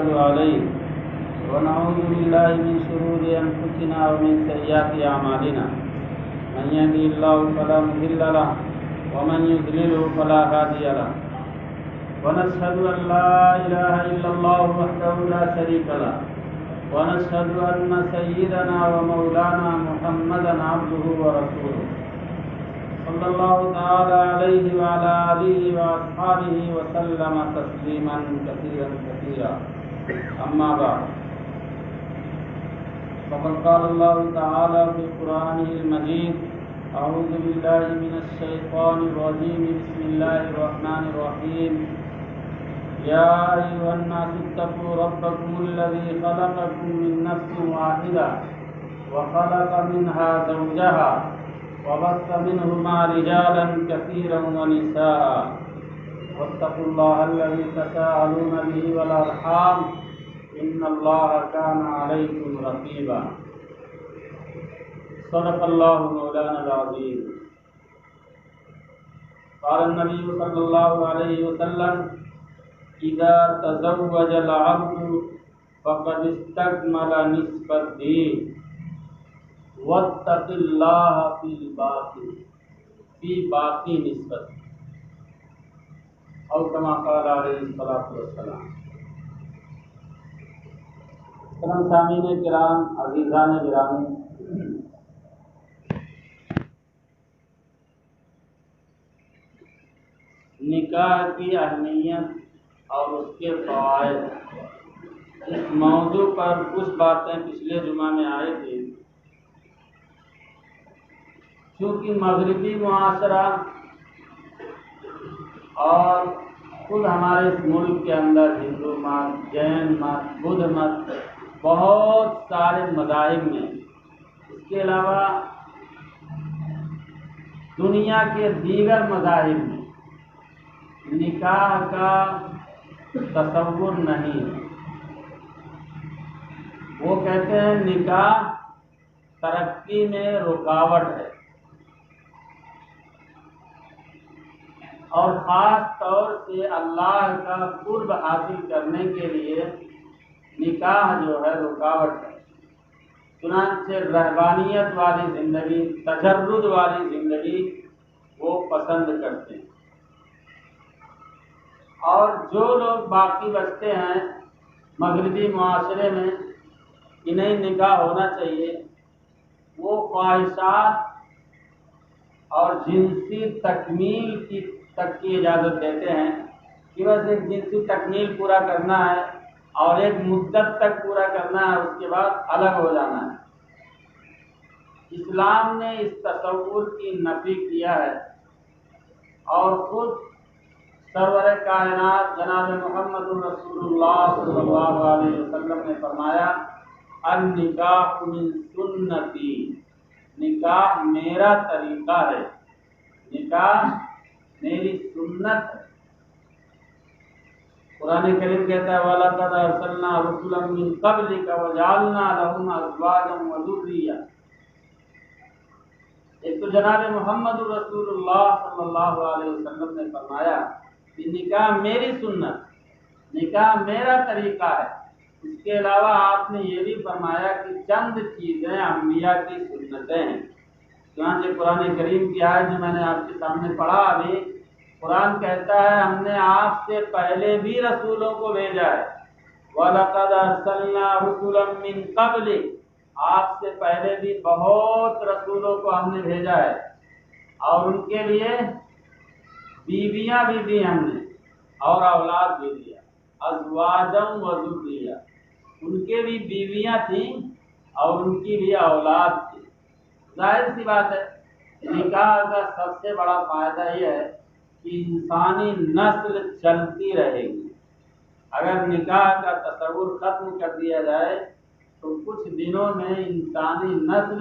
ونتوكل عليه ونعوذ بالله من شرور أنفسنا ومن سيئات أعمالنا من يهده الله فلا مضل له ومن يضلله فلا هادي له ونشهد أن لا إله إلا الله وحده لا شريك له ونشهد أن سيدنا ومولانا محمدا عبده ورسوله صلى الله تعالى عليه وعلى آله وأصحابه وسلم تسليما كثيرا كثيرا أما بعد فقد قال الله تعالى في قرآنه المجيد أعوذ بالله من الشيطان الرجيم بسم الله الرحمن الرحيم يا أيها الناس اتقوا ربكم الذي خلقكم من نفس واحدة وخلق منها زوجها وبث منهما رجالا كثيرا ونساء واتقوا الله الذي تساءلون به والأرحام إن الله كان عليكم رقيبا صدق الله مولانا العظيم قال النبي صلى الله عليه وسلم إذا تزوج العبد فقد استكمل نصف الدين واتق الله في باقي نسبت او كما قال عليه الصلاة والسلام۔ محترم سامعین کرام، عزیزان گرامی، نکاح کی اہمیت اور اس کے فوائد، اس موضوع پر کچھ باتیں پچھلے جمعہ میں آئی تھی۔ کیونکہ مغربی معاشرہ اور خود ہمارے اس ملک کے اندر ہندو مت، جین مت، بدھ مت، بہت سارے مذاہب میں، اس کے علاوہ دنیا کے دیگر مذاہب میں نکاح کا تصور نہیں ہے۔ وہ کہتے ہیں نکاح ترقی میں رکاوٹ ہے، اور خاص طور سے اللہ کا قرب حاصل کرنے کے لیے نکاح جو ہے رکاوٹ ہے۔ چنانچہ رہبانیت والی زندگی، تجرد والی زندگی وہ پسند کرتے ہیں، اور جو لوگ باقی بچتے ہیں مغربی معاشرے میں انہیں نکاح ہونا چاہیے، وہ خواہشات اور جنسی تکمیل تک کی اجازت دیتے ہیں کہ بس ایک جنسی تکمیل پورا کرنا ہے اور ایک مدت تک پورا کرنا ہے، اس کے بعد الگ ہو جانا ہے۔ اسلام نے اس تصور کی نفی کیا ہے، اور خود سرور کائنات جناب محمد رسول اللہ صلی اللہ علیہ وسلم نے فرمایا النکاح من سنتی، نکاح میرا طریقہ ہے، نکاح میری سنت ہے۔ قرآن کریم کہتا ہے وَلَقَدْ أَرْسَلْنَا رُسُلًا مِّن قَبْلِكَ وَجَعَلْنَا لَهُمْ أَزْوَاجًا وَذُرِّيَّةً۔ ایک تو جناب محمد رسول اللہ صلی اللہ علیہ وسلم نے فرمایا کہ نکاح میری سنت، نکاح میرا طریقہ ہے۔ اس کے علاوہ آپ نے یہ بھی فرمایا کہ چند چیزیں انبیاء کی سنتیں ہیں۔ چنانچہ قرآن کریم کی آیت جو میں نے آپ کے سامنے پڑھا ابھی، قرآن کہتا ہے ہم نے آپ سے پہلے بھی رسولوں کو بھیجا ہے۔ وَلَقَدْ أَرْسَلْنَا رُسُلًا مِّن قَبْلِكَ، آپ سے پہلے بھی بہت رسولوں کو ہم نے بھیجا ہے، اور ان کے لیے بیویاں بھی دی ہم نے اور اولاد بھی دیا۔ ازواجا وذریہ، ان کے بھی بیویاں تھیں اور ان کی بھی اولاد تھی۔ ظاہر سی بات ہے نکاح کا سب سے بڑا فائدہ یہ ہے کہ انسانی نسل چلتی رہے گی۔ اگر نکاح کا تصور ختم کر دیا جائے تو کچھ دنوں میں انسانی نسل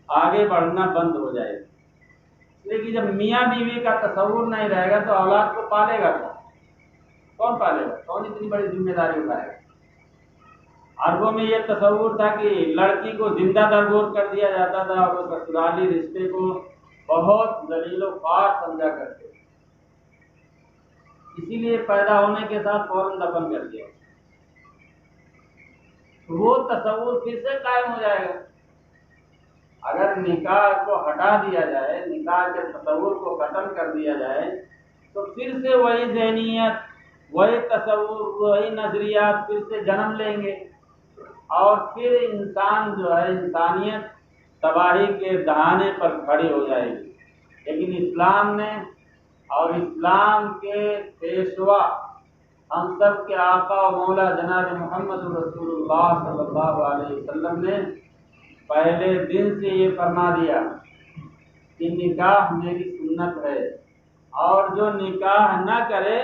آگے بڑھنا بند ہو جائے گی، لیکن جب میاں بیوی کا تصور نہیں رہے گا تو اولاد کو پالے گا کون پالے گا؟ کون اتنی بڑی ذمہ داری اٹھائے گا؟ عربوں میں یہ تصور تھا کہ لڑکی کو زندہ درگور کر دیا جاتا تھا اور وہ سسرالی رشتے کو بہت ذلیل و خوار سمجھا کرتے تھے۔ اسی لیے پیدا ہونے کے ساتھ فوراً دفن کر دیا، وہ تصور پھر سے قائم ہو جائے گا۔ اگر نکاح کو ہٹا دیا جائے، نکاح کے تصور کو ختم کر دیا جائے، تو پھر سے وہی ذہنیت، وہی تصور، وہی نظریات پھر سے جنم لیں گے، اور پھر انسان جو ہے، انسانیت تباہی کے دہانے پر کھڑی ہو جائے گی۔ لیکن اسلام نے اور اسلام کے پیشوا ہم سب کے آقا و مولا جناب محمد رسول اللہ صلی اللہ علیہ وسلم نے پہلے دن سے یہ فرما دیا کہ نکاح میری سنت ہے، اور جو نکاح نہ کرے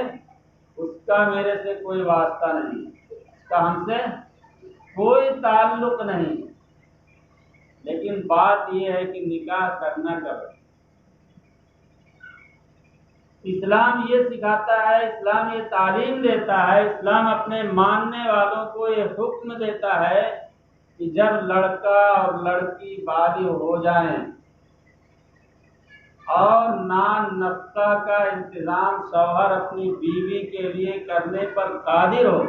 اس کا میرے سے کوئی واسطہ نہیں، اس کا ہم سے کوئی تعلق نہیں۔ لیکن بات یہ ہے کہ نکاح کرنا کب؟ اسلام یہ سکھاتا ہے، اسلام یہ تعلیم دیتا ہے، اسلام اپنے ماننے والوں کو یہ حکم دیتا ہے کہ جب لڑکا اور لڑکی بالغ ہو جائیں اور نان نفقہ کا انتظام شوہر اپنی بیوی کے لیے کرنے پر قادر ہو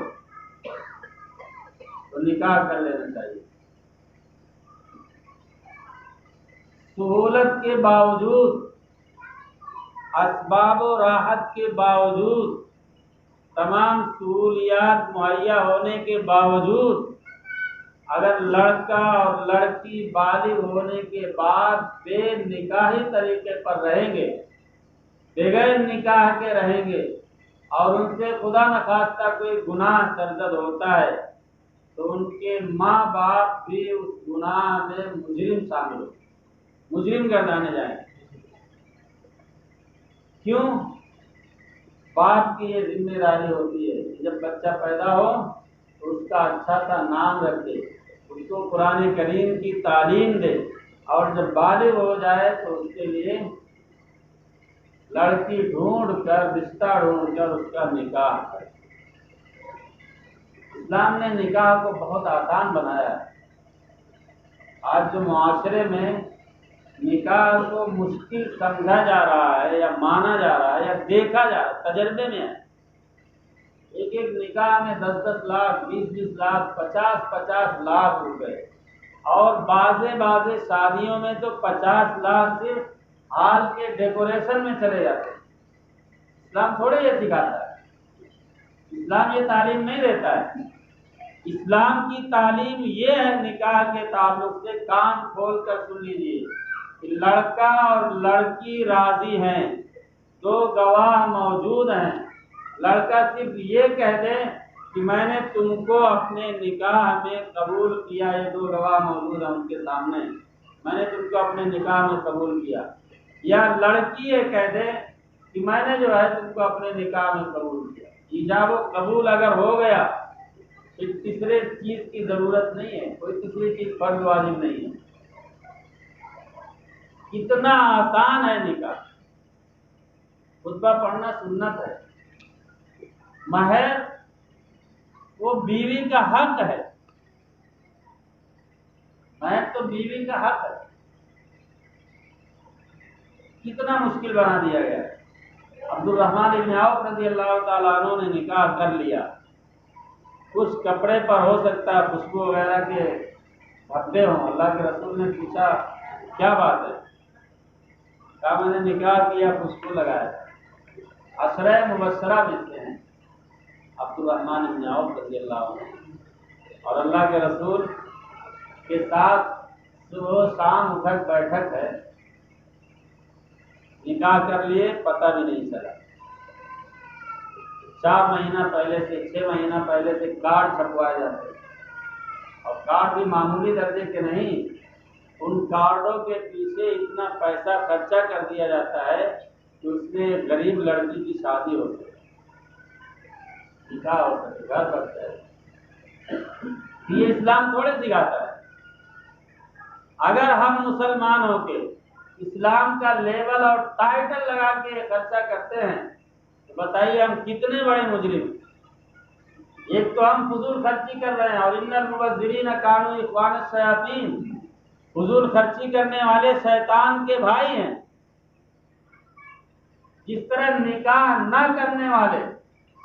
تو نکاح کر لینا چاہیے۔ سہولت کے باوجود، اسباب و راحت کے باوجود، تمام سہولیات مہیا ہونے کے باوجود، اگر لڑکا اور لڑکی بالغ ہونے کے بعد بے نکاحی طریقے پر رہیں گے، بغیر نکاح کے رہیں گے، اور ان سے خدا نخواستہ کوئی گناہ سرزد ہوتا ہے تو ان کے ماں باپ بھی اس گناہ میں مجرم شامل ہو، مجرم گردانے جائیں۔ کیوں؟ باپ کی یہ ذمہ داری ہوتی ہے کہ جب بچہ پیدا ہو تو اس کا اچھا سا نام رکھے، اس کو قرآن کریم کی تعلیم دے، اور جب بالغ ہو جائے تو اس کے لیے لڑکی ڈھونڈ کر، رشتہ ڈھونڈ کر اس کا نکاح کرے۔ اسلام نے نکاح کو بہت آسان بنایا ہے۔ آج جو معاشرے میں نکاح کو مشکل سمجھا جا رہا ہے یا مانا جا رہا ہے یا دیکھا جا رہا ہے، تجربے میں ہے، ایک ایک نکاح میں 10-10 لاکھ، 20-20 لاکھ، 50-50 لاکھ روپے، اور بعض شادیوں میں تو 50 لاکھ صرف ہال کے ڈیکوریشن میں چلے جاتے ہیں۔ اسلام تھوڑے یہ سکھاتا ہے، اسلام یہ تعلیم نہیں دیتا ہے۔ اسلام کی تعلیم یہ ہے، نکاح کے تعلق سے کان کھول کر سن لیجیے کہ لڑکا اور لڑکی راضی ہیں، دو گواہ موجود ہیں، لڑکا صرف یہ کہہ دے کہ میں نے تم کو اپنے نکاح میں قبول کیا، یہ دو گواہ موجود ہیں ان کے سامنے، میں نے تم کو اپنے نکاح میں قبول کیا، یا لڑکی یہ کہہ دے کہ میں نے جو ہے تم کو اپنے نکاح میں قبول کیا۔ ایجاب و قبول اگر ہو گیا پھر تیسرے چیز کی ضرورت نہیں ہے، کوئی تیسری چیز فرض واجب نہیں ہے۔ کتنا آسان ہے نکاح، خطبہ پڑھنا سنت ہے، مہر وہ بیوی کا حق ہے، مہر تو بیوی کا حق ہے، کتنا مشکل بنا دیا گیا ہے۔ عبد الرحمن بن عوف رضی اللہ تعالیٰ عنہ نے نکاح کر لیا، کچھ کپڑے پر ہو سکتا ہے خوشبو وغیرہ کے دھبے ہوں، اللہ کے رسول نے پوچھا کیا بات ہے؟ کہا میں نے نکاح کیا، خوشبو لگایا۔ عشرہ مبشرہ میں سے ہیں عبد الرحمن بن عوف رضی اللہ عنہ، اور اللہ کے رسول کے ساتھ صبح و شام اٹھک بیٹھک ہے، نکاح کر لیے پتہ بھی نہیں چلا۔ 4 مہینہ پہلے سے، 6 مہینہ پہلے سے کارڈ چھپوائے جاتے ہیں، اور کارڈ بھی معمولی درجے کے نہیں، ان کارڈوں کے پیچھے اتنا پیسہ خرچہ کر دیا جاتا ہے کہ اس میں غریب لڑکی کی شادی ہو سکے، نکاح ہو سکے، گھر بستا ہے۔ یہ اسلام تھوڑے سکھاتا ہے۔ اگر ہم مسلمان ہو کے اسلام کا لیبل اور ٹائٹل لگا کے خرچہ کرتے ہیں تو بتائیے ہم کتنے بڑے مجرم۔ ایک تو ہم فضول خرچی کر رہے ہیں، اور ان المبذرین کانوا اخوان الشیاطین، فضول خرچی کرنے والے شیطان کے بھائی ہیں۔ جس طرح نکاح نہ کرنے والے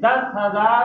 10,000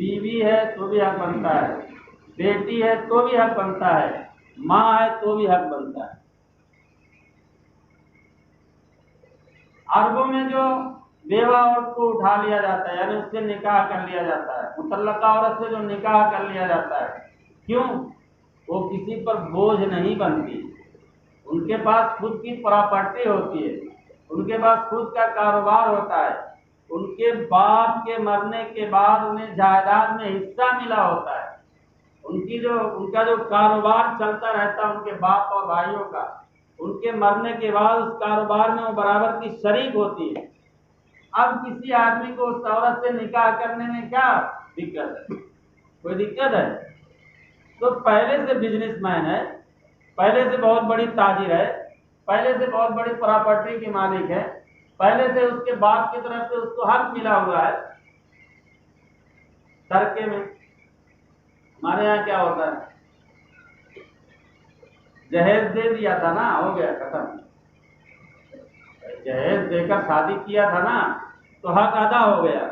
بیوی ہے تو بھی حق بنتا ہے، بیٹی ہے تو بھی حق بنتا ہے، ماں ہے تو بھی حق بنتا ہے۔ عربوں میں جو بیوہ عورت کو اٹھا لیا جاتا ہے، یعنی اس سے نکاح کر لیا جاتا ہے، مطلقہ عورت سے جو نکاح کر لیا جاتا ہے، کیوں؟ وہ کسی پر بوجھ نہیں بنتی، ان کے پاس خود کی پراپرٹی ہوتی ہے، ان کے پاس خود کا کاروبار ہوتا ہے، ان کے باپ کے مرنے کے بعد انہیں جائیداد میں حصہ ملا ہوتا ہے، ان کا جو کاروبار چلتا رہتا ہے ان کے باپ اور بھائیوں کا، ان کے مرنے کے بعد اس کاروبار میں وہ برابر کی شریک ہوتی ہے۔ اب کسی آدمی کو اس عورت سے نکاح کرنے میں کیا دقت ہے؟ کوئی دقت ہے؟ تو پہلے سے بزنس مین ہے، پہلے سے بہت بڑی تاجر ہے، پہلے سے بہت بڑی پراپرٹی کی مالک ہے، پہلے سے اس کے باپ کی طرف سے اس کو حق ملا ہوا ہے۔ ترکے میں ہمارے یہاں کیا ہوتا ہے؟ جہیز دے دیا تھا نا، ہو گیا ختم۔ جہیز دے کر شادی کیا تھا نا تو حق ادا ہو گیا۔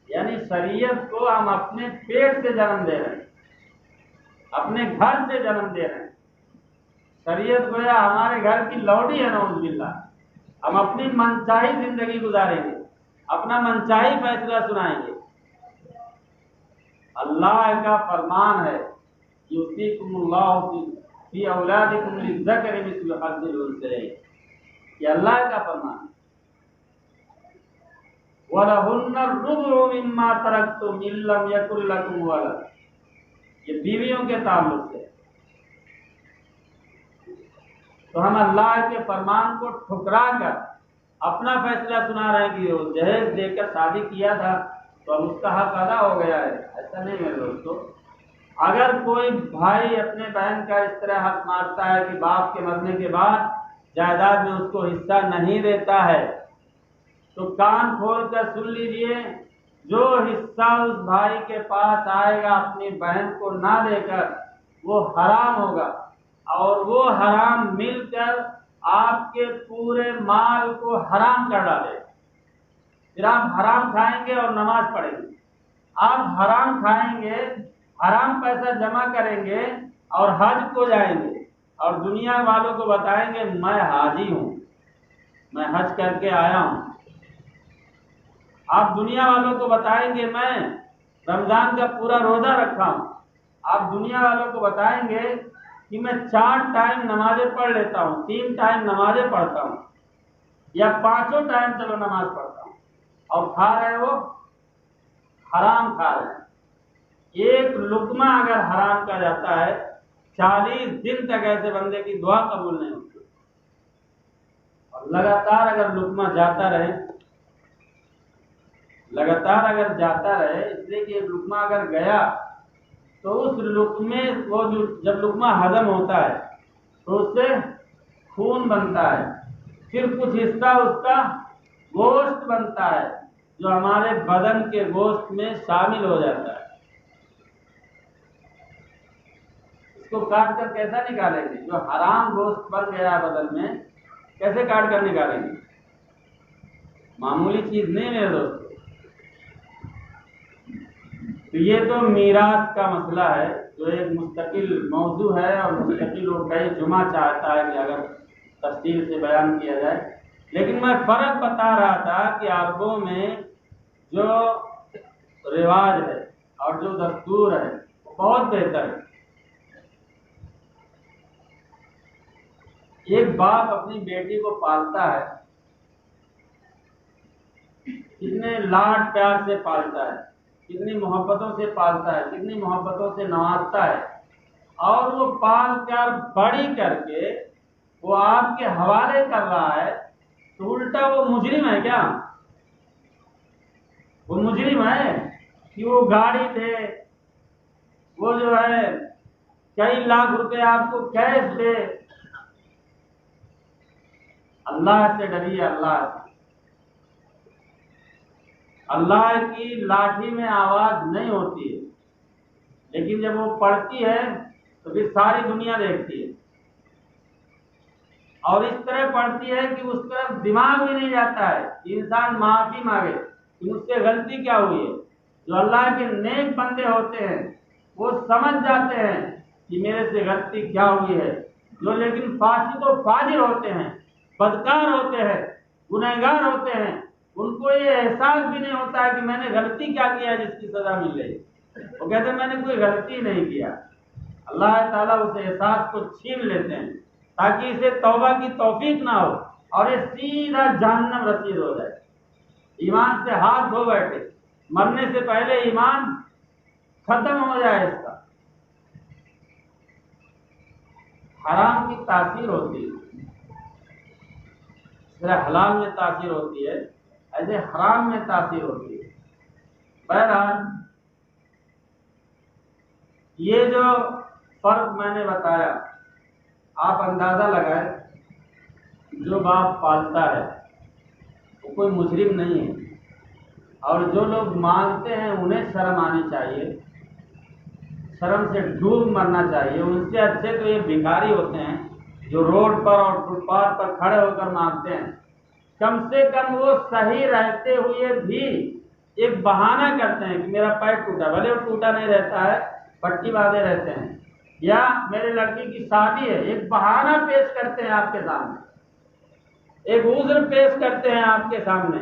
یعنی شریعت کو ہم اپنے پیٹ سے جنم دے رہے ہیں، اپنے گھر سے جنم دے رہے ہیں۔ شریعت گویا ہمارے گھر کی لوڈی ہے، نعوذ باللہ۔ ہم اپنی منچاہی زندگی گزاریں گے، اپنا منچاہی فیصلہ سنائیں گے۔ اللہ کا فرمان ہے یوصیکم اللہ فی اولادکم للذکر مثل حظ الانثیین، یہ اللہ کا فرمان ہے۔ وَلَهُنَّ الرُّبُعُ مِمَّا تَرَكْتُمْ إِن لَّمْ يَكُن لَّكُمْ وَلَدٌ، یہ بیویوں کے تعلق سے۔ تو ہم اللہ کے فرمان کو ٹھکرا کر اپنا فیصلہ سنا رہے ہیں کہ وہ جہیز دے کر شادی کیا تھا تو اب اس کا حق ادا ہو گیا ہے۔ ایسا نہیں ہے دوستو۔ اگر کوئی بھائی اپنے بہن کا اس طرح حق مارتا ہے کہ باپ کے مرنے کے بعد جائیداد میں اس کو حصہ نہیں دیتا ہے، تو کان کھول کر سن لیجئے، جو حصہ اس بھائی کے پاس آئے گا اپنی بہن کو نہ دے کر، وہ حرام ہوگا، اور وہ حرام مل کر آپ کے پورے مال کو حرام کر ڈالے۔ پھر آپ حرام کھائیں گے اور نماز پڑھیں گے، آپ حرام کھائیں گے، حرام پیسہ جمع کریں گے اور حج کو جائیں گے، اور دنیا والوں کو بتائیں گے میں حاجی ہوں، میں حج کر کے آیا ہوں۔ آپ دنیا والوں کو بتائیں گے میں رمضان کا پورا روزہ رکھا ہوں، آپ دنیا والوں کو بتائیں گے کہ میں 4 ٹائم نمازیں پڑھ لیتا ہوں، 3 ٹائم نمازیں پڑھتا ہوں، یا 5 ٹائم چلو نماز پڑھتا ہوں، اور کھا رہے ہو حرام کھا رہے ہیں۔ ایک لقمہ اگر حرام کا جاتا ہے 40 دن تک ایسے بندے کی دعا قبول نہیں ہوتی، اور لگاتار اگر لقمہ جاتا رہے، لگاتار اگر جاتا رہے، اس لیے کہ لقمہ اگر گیا تو اس لقمے کو جب لقمہ ہضم ہوتا ہے تو اس سے خون بنتا ہے، پھر کچھ حصہ اس کا گوشت بنتا ہے جو ہمارے بدن کے گوشت میں شامل ہو جاتا ہے۔ اس کو کاٹ کر کیسا نکالیں گے؟ جو حرام گوشت بن گیا بدن میں، کیسے کاٹ کر نکالیں گے؟ معمولی چیز نہیں ہے دوستو۔ تو یہ تو میراث کا مسئلہ ہے جو ایک مستقل موضوع ہے، اور مستقل وہ کئی جمعہ چاہتا ہے کہ اگر تفصیل سے بیان کیا جائے، لیکن میں فرق بتا رہا تھا کہ عربوں میں جو رواج ہے اور جو دستور ہے وہ بہت بہتر ہے۔ ایک باپ اپنی بیٹی کو پالتا ہے، کتنے لاڈ پیار سے پالتا ہے، کتنی محبتوں سے پالتا ہے، کتنی محبتوں سے نوازتا ہے، اور وہ پال کر بڑی کر کے وہ آپ کے حوالے کر رہا ہے، تو الٹا وہ مجرم ہے کیا؟ وہ مجرم ہے کہ وہ گاڑی دے، وہ جو ہے کئی لاکھ روپے آپ کو کیش دے۔ اللہ سے ڈریے، اللہ سے۔ اللہ کی لاٹھی میں آواز نہیں ہوتی ہے، لیکن جب وہ پڑتی ہے تو پھر ساری دنیا دیکھتی ہے، اور اس طرح پڑتی ہے کہ اس طرف دماغ بھی نہیں جاتا ہے کہ انسان معافی مانگے۔ کہ مجھ سے غلطی کیا ہوئی ہے۔ جو اللہ کے نیک بندے ہوتے ہیں وہ سمجھ جاتے ہیں کہ میرے سے غلطی کیا ہوئی ہے۔ جو لیکن فاسق و فاجر ہوتے ہیں، بدکار ہوتے ہیں، گنہگار ہوتے ہیں، ان کو یہ احساس بھی نہیں ہوتا ہے کہ میں نے غلطی کیا کیا ہے جس کی سزا مل رہی ہے۔ وہ کہتے ہیں میں نے کوئی غلطی نہیں کیا۔ اللہ تعالیٰ اس احساس کو چھین لیتے ہیں تاکہ اسے توبہ کی توفیق نہ ہو اور یہ سیدھا جہنم رسید ہو جائے، ایمان سے ہاتھ دھو بیٹھے، مرنے سے پہلے ایمان ختم ہو جائے اس کا۔ حرام کی تاثیر ہوتی ہے، صرف حلال میں تاثیر ہوتی ہے، ایسے حرام میں تاثیر ہوتی ہے۔ بہرحال یہ جو فرق میں نے بتایا آپ اندازہ لگائیں، جو باپ پالتا ہے وہ کوئی مجرم نہیں ہے، اور جو لوگ مانگتے ہیں انہیں شرم آنی چاہیے، شرم سے ڈوب مرنا چاہیے۔ ان سے اچھے تو یہ بھکاری ہوتے ہیں جو روڈ پر اور فٹ پاتھ پر کھڑے ہو کر مانگتے ہیں۔ کم سے کم وہ صحیح رہتے ہوئے بھی ایک بہانہ کرتے ہیں کہ میرا پیر ٹوٹا، بھلے وہ ٹوٹا نہیں رہتا ہے، پٹی باندھے رہتے ہیں، یا میرے لڑکی کی شادی ہے، ایک بہانہ پیش کرتے ہیں آپ کے سامنے، ایک عذر پیش کرتے ہیں آپ کے سامنے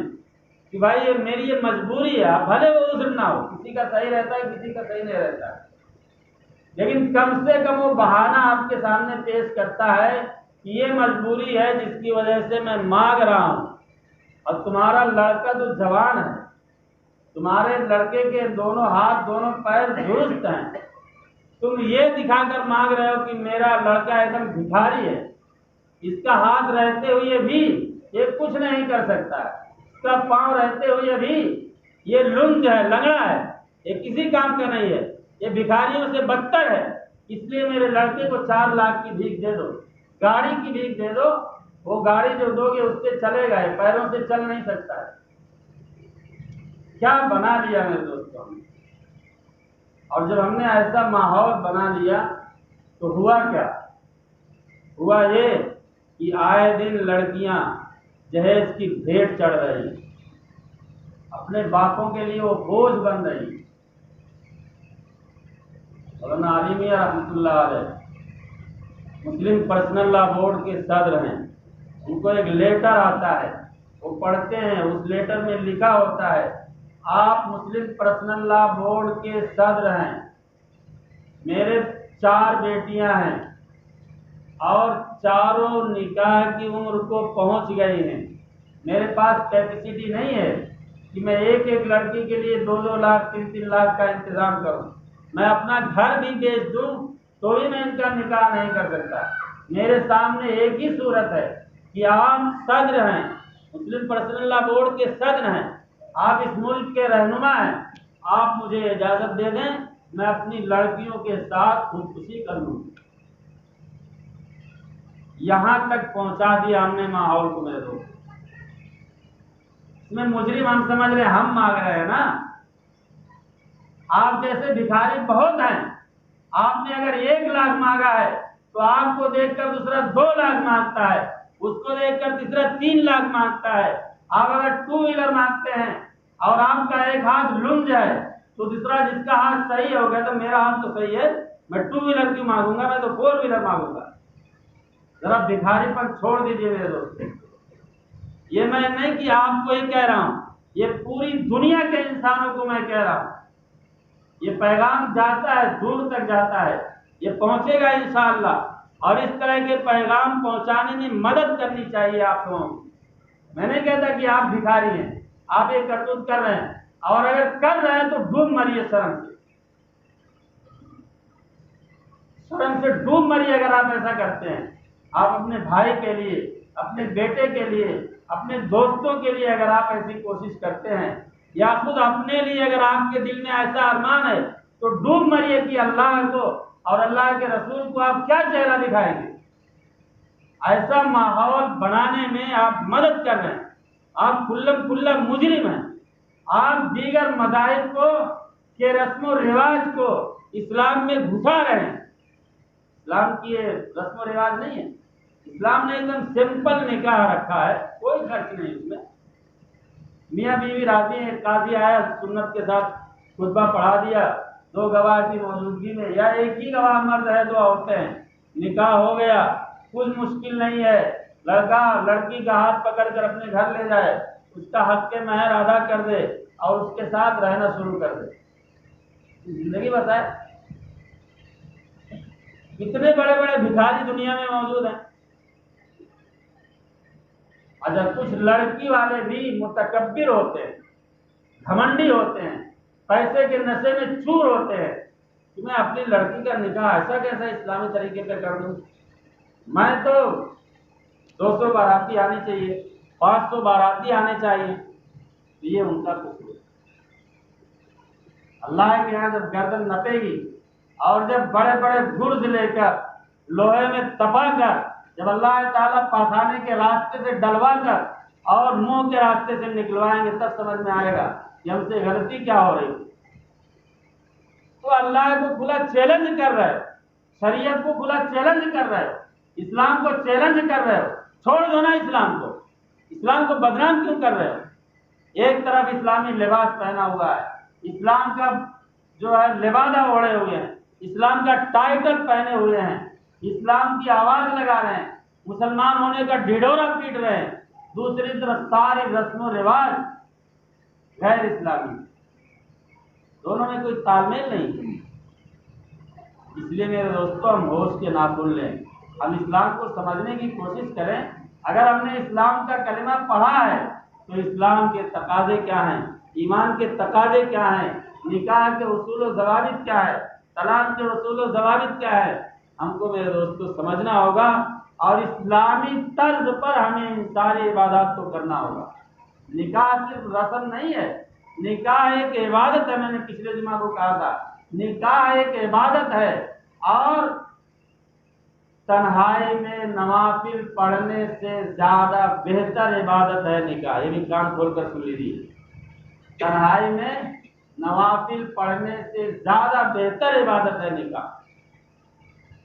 کہ بھائی یہ میری یہ مجبوری ہے، بھلے وہ عذر نہ ہو، کسی کا صحیح رہتا ہے کسی کا صحیح نہیں رہتا ہے، لیکن کم سے کم وہ بہانہ آپ کے سامنے پیش کرتا ہے کہ یہ مجبوری ہے جس کی وجہ سے میں مانگ رہا ہوں، اور تمہارا لڑکا تو جوان ہے، تمہارے لڑکے کے دونوں ہاتھ دونوں پیر درست ہیں، تم یہ دکھا کر مانگ رہے ہو کہ میرا لڑکا ایک دم بھکاری ہے، اس کا ہاتھ رہتے ہوئے بھی یہ کچھ نہیں کر سکتا ہے، اس کا پاؤں رہتے ہوئے بھی یہ لنگ ہے، لنگڑا ہے، یہ کسی کام کا نہیں ہے، یہ بھکاریوں سے بدتر ہے، اس لیے میرے لڑکے کو 4 لاکھ کی بھیک دے دو، گاڑی کی بھیک دے دو، وہ گاڑی جو دو گے اس سے چلے گا، پیروں سے چل نہیں سکتا ہے۔ کیا بنا لیا میرے دوستوں نے، اور جب ہم نے ایسا ماحول بنا لیا تو ہوا کیا؟ ہوا یہ کہ آئے دن لڑکیاں جہیز کی بھیٹ چڑھ رہی، اپنے باپوں کے لیے وہ بوجھ بن رہی۔ مولانا علی میاں رحمۃ اللہ علیہ مسلم پرسنل لا بورڈ کے صدر ہیں، ان کو ایک لیٹر آتا ہے، وہ پڑھتے ہیں، اس لیٹر میں لکھا ہوتا ہے آپ مسلم پرسنل لا بورڈ کے صدر ہیں، میرے 4 بیٹیاں ہیں اور چاروں نکاح کی عمر کو پہنچ گئی ہیں، میرے پاس کیپیسٹی نہیں ہے کہ میں ایک ایک لڑکی کے لیے 2-2 لاکھ 3-3 لاکھ کا انتظام کروں، میں اپنا گھر بھی بیچ دوں تو بھی میں ان کا نکاح نہیں کر سکتا۔ میرے سامنے ایک ہی صورت ہے کہ آپ صدر ہیں، مسلم پرسنل لا بورڈ کے صدر ہیں، آپ اس ملک کے رہنما ہیں، آپ مجھے اجازت دے دیں میں اپنی لڑکیوں کے ساتھ خودکشی کر لوں۔ یہاں تک پہنچا دیا ہم نے ماحول کو میرے دوست۔ اس میں مجرم ہم سمجھ رہے ہیں، ہم مانگ رہے ہیں نا، آپ جیسے بھکاری بہت ہیں، آپ نے اگر 1 لاکھ مانگا ہے تو آپ کو دیکھ کر دوسرا 2 لاکھ مانگتا ہے، اس کو دیکھ کر تیسرا 3 لاکھ مانگتا ہے۔ آپ اگر 2 ویلر مانگتے ہیں اور آپ کا ایک ہاتھ لنج ہے تو دوسرا جس کا ہاتھ صحیح ہو گیا تو میرا ہاتھ تو صحیح ہے، میں 2 ویلر کیوں مانگوں گا، میں تو 4 ویلر مانگوں گا۔ ذرا بھکاری پر چھوڑ دیجئے میرے دوست، یہ میں نہیں کہ آپ کو ہی کہہ رہا ہوں، یہ پوری دنیا کے انسانوں کو میں کہہ رہا ہوں، یہ پیغام جاتا ہے، دور تک جاتا ہے، یہ پہنچے گا انشاءاللہ، اور اس طرح کے پیغام پہنچانے میں مدد کرنی چاہیے آپ لوگوں کو۔ میں نہیں کہتا کہ آپ بھکاری ہیں، آپ یہ کرتوت کر رہے ہیں، اور اگر کر رہے ہیں تو ڈوب مریے شرم سے، شرم سے ڈوب مریے اگر آپ ایسا کرتے ہیں۔ آپ اپنے بھائی کے لیے، اپنے بیٹے کے لیے، اپنے دوستوں کے لیے اگر آپ ایسی کوشش کرتے ہیں، یا خود اپنے لیے اگر آپ کے دل میں ایسا ارمان ہے تو ڈوب مریے کہ اللہ کو اور اللہ کے رسول کو آپ کیا چہرہ دکھائیں گے۔ ایسا ماحول بنانے میں آپ مدد کر رہے ہیں، آپ کھلم کھلا مجرم ہیں، آپ دیگر مذاہب کو کے رسم و رواج کو اسلام میں گھسا رہے ہیں۔ اسلام کی یہ رسم و رواج نہیں ہے، اسلام نے ایک دم سمپل نکاح رکھا ہے، کوئی خرچ نہیں اس میں، میاں بیوی راضی ہیں، ایک قاضی آیا سنت کے ساتھ خطبہ پڑھا دیا 2 گواہ کی موجودگی میں، یا ایک ہی گواہ مرد ہے 2 عورتیں ہیں، نکاح ہو گیا، کچھ مشکل نہیں ہے، لڑکا لڑکی کا ہاتھ پکڑ کر اپنے گھر لے جائے، اس کا حق کے مہر ادا کر دے اور اس کے ساتھ رہنا شروع کر دے، زندگی بسائے۔ کتنے بڑے بڑے بھکاری دنیا میں موجود ہیں۔ اچھا، کچھ لڑکی والے بھی متکبر ہوتے ہیں، گھمنڈی ہوتے ہیں، پیسے کے نشے میں چور ہوتے ہیں کہ میں اپنی لڑکی کا نکاح ایسا کیسا اسلامی طریقے پہ کر دوں، میں تو 200 باراتی آنی چاہیے، 500 باراتی آنے چاہیے۔ یہ ان کا قصور ہے۔ اللہ کے یہاں جب گردن نپے گی اور جب بڑے بڑے گرز لے کر لوہے میں تپا کر جب اللہ تعالیٰ پاخانے کے راستے سے ڈلوا کر اور منہ کے راستے سے نکلوائیں گے، تب سمجھ میں آئے گا کہ ہم سے غلطی کیا ہو رہی ہے۔ تو اللہ کو کھلا چیلنج کر رہے ہو، شریعت کو کھلا چیلنج کر رہے ہو، اسلام کو چیلنج کر رہے ہو، چھوڑ دو نا اسلام کو، اسلام کو بدنام کیوں کر رہے ہو؟ ایک طرف اسلامی لباس پہنا ہوا ہے، اسلام کا جو ہے لبادہ اوڑھے ہوئے ہیں، اسلام کا ٹائٹل پہنے ہوئے ہیں، اسلام کی آواز لگا رہے ہیں، مسلمان ہونے کا ڈھڈورا پیٹ رہے ہیں، دوسری طرف سارے رسم و رواج غیر اسلامی، دونوں میں کوئی تال میل نہیں۔ اس لیے میرے دوستوں، ہم ہوش کے ناخن لیں، ہم اسلام کو سمجھنے کی کوشش کریں۔ اگر ہم نے اسلام کا کلمہ پڑھا ہے تو اسلام کے تقاضے کیا ہیں، ایمان کے تقاضے کیا ہیں، نکاح کے اصول و ضوابط کیا ہے، طلاق کے اصول و ضوابط کیا ہے، ہم کو میرے دوستوں سمجھنا ہوگا، اور اسلامی طرز پر ہمیں ان ساری عبادات کو کرنا ہوگا۔ نکاح صرف رسم نہیں ہے، نکاح ایک عبادت ہے، میں نے پچھلے جمعہ کو کہا تھا، نکاح ایک عبادت ہے، اور تنہائی میں نوافل پڑھنے سے زیادہ بہتر عبادت ہے نکاح۔ یہ بھی کان کھول کر سن لیجیے، تنہائی میں نوافل پڑھنے سے زیادہ بہتر عبادت ہے نکاح۔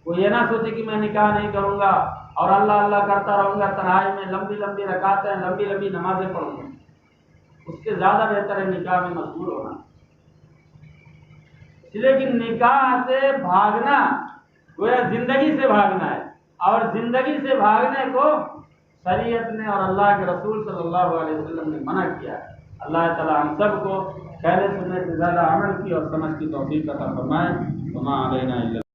وہ یہ نہ سوچے کہ میں نکاح نہیں کروں گا اور اللہ اللہ کرتا رہوں گا، تنہائی میں لمبی لمبی رکعتیں، لمبی لمبی نمازیں پڑھوں گا، اس سے زیادہ بہتر ہے نکاح میں مشغول ہونا۔ لیکن نکاح سے بھاگنا گویا زندگی سے بھاگنا ہے، اور زندگی سے بھاگنے کو شریعت نے اور اللہ کے رسول صلی اللہ علیہ وسلم نے منع کیا ہے۔ اللہ تعالیٰ ہم سب کو کہنے سننے سے زیادہ عمل کی اور سمجھ کی توفیق عطا فرمائے۔ وما علینا الا